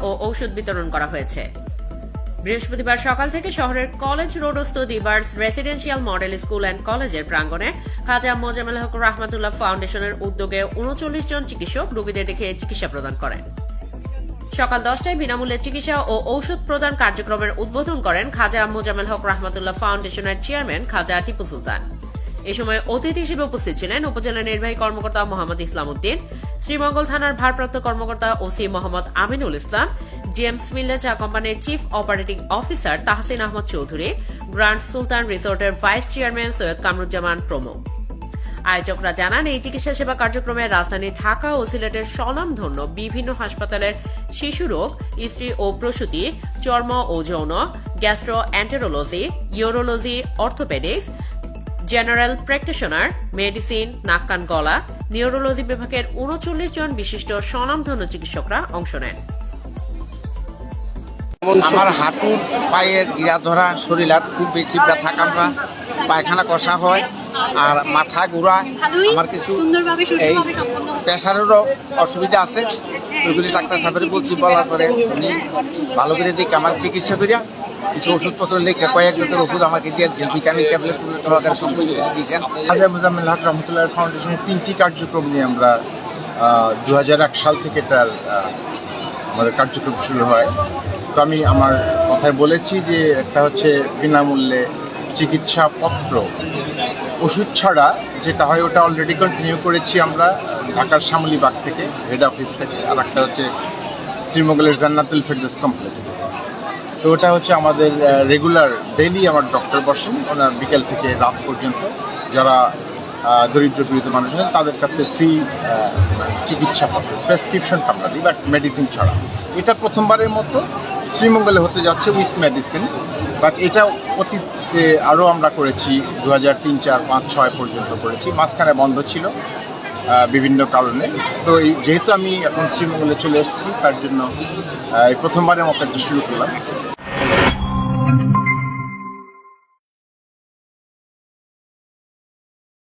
ও ঔষধ বিতরণ করা হয়েছে। বৃহস্পতিবার সকাল থেকে শহরের কলেজ রোডস্থ দিবার্স রেসিডেন্সিয়াল মডেল স্কুল অ্যান্ড কলেজের প্রাঙ্গণে খাজা মোজাম্মেল হক রহমাতুল্লাহ ফাউন্ডেশনের উদ্যোগে ৩৯ জন চিকিৎসক রোগীদের ডেকে চিকিৎসা প্রদান করেন। সকাল 10টায় বিনামূল্যে চিকিৎসা ও ঔষধ প্রদান কার্যক্রমের উদ্বোধন করেন খাজা মোজাম্মেল হক রহমাতুল্লাহ ফাউন্ডেশনের চেয়ারম্যান খাজা টিপু সুলতান। এ সময় অতিথি হিসেবে উপস্থিত ছিলেন উপজেলা নির্বাহী কর্মকর্তা মোহাম্মদ ইসলাম উদ্দিন, শ্রীমঙ্গল থানার ভারপ্রাপ্ত কর্মকর্তা ওসি মোহাম্মদ আমিনুল ইসলাম, জেমস মিল্লে চা কোম্পানির chief operating officer Tahsin Ahmed Chowdhury, grand Sultan রিসোর্টের ভাইস চেয়ারম্যান সৈয়দ কামরুজ্জামান প্রমুখ। আয়োজকরা জানান, এই চিকিৎসা সেবা কার্যক্রমে রাজধানী ঢাকা ও সিলেটের স্বনামধন্য বিভিন্ন হাসপাতালের শিশুরোগ, স্ত্রী ও প্রসূতি, চর্ম ও যৌন, gastroenterology, urology, orthopaedics, general practitioner, medicine, নাক কান গলা, নিউরোলজি বিভাগের ৩৯ জন বিশিষ্ট স্বনামধন্য চিকিৎসকরা অংশ নেন। আমার হাঁটুর পায়ের গিরা ধরা, শরীরাত খুব বেশি ব্যথা কামড়া, পায়খানা কষা হয় আর মাথা ঘোরা, আমার কিছু এই প্রেশারেরও অসুবিধা আছে। ওইগুলি ডাক্তার সাহেবের বলছি, বলার পরে উনি ভালো করে দেখে আমার চিকিৎসা করিয়া কিছু ওষুধপত্র লিখে কয়েক জাতের ওষুধ আমাকে দিয়েছেন, ভিটামিন ট্যাবলেট সহকারে সম্পূর্ণ কিছু দিয়েছেন। খাজা মোজাম্মেল হক রহমতুল্লাহ ফাউন্ডেশনের 3টি কার্যক্রম নিয়ে আমরা 2001 সাল থেকে এটার আমাদের কার্যক্রম শুরু হয়। তো আমি আমার কথায় বলেছি যে একটা হচ্ছে বিনামূল্যে চিকিৎসাপত্র, ওষুধ ছাড়া যেটা হয় ওটা অলরেডি কন্টিনিউ করেছি আমরা ঢাকার শ্যামলীবাগ থেকে, হেড অফিস থেকে, আর একটা হচ্ছে শ্রীমঙ্গলের জান্নাতুল ফেরদৌস কমপ্লেক্স থেকে। তো ওটা হচ্ছে আমাদের রেগুলার ডেইলি আমার ডক্টর বসেন, ওনার বিকেল থেকে রাত পর্যন্ত যারা দরিদ্র পীড়িত মানুষ আছেন তাদের কাছে ফ্রি চিকিৎসাপত্র, প্রেসক্রিপশন আমরা দিই, বাট মেডিসিন ছাড়া। এটা প্রথমবারের মতো শ্রীমঙ্গলে হতে যাচ্ছে উইথ মেডিসিন, বাট এটা অতীতে আরও আমরা করেছি 2003, 4, 5, 6 পর্যন্ত করেছি, মাঝখানে বন্ধ ছিল বিভিন্ন কারণে। তো যেহেতু আমি এখন শ্রীমঙ্গলে চলে এসেছি, তার জন্য প্রথমবারের মতো একটা শুরু করলাম।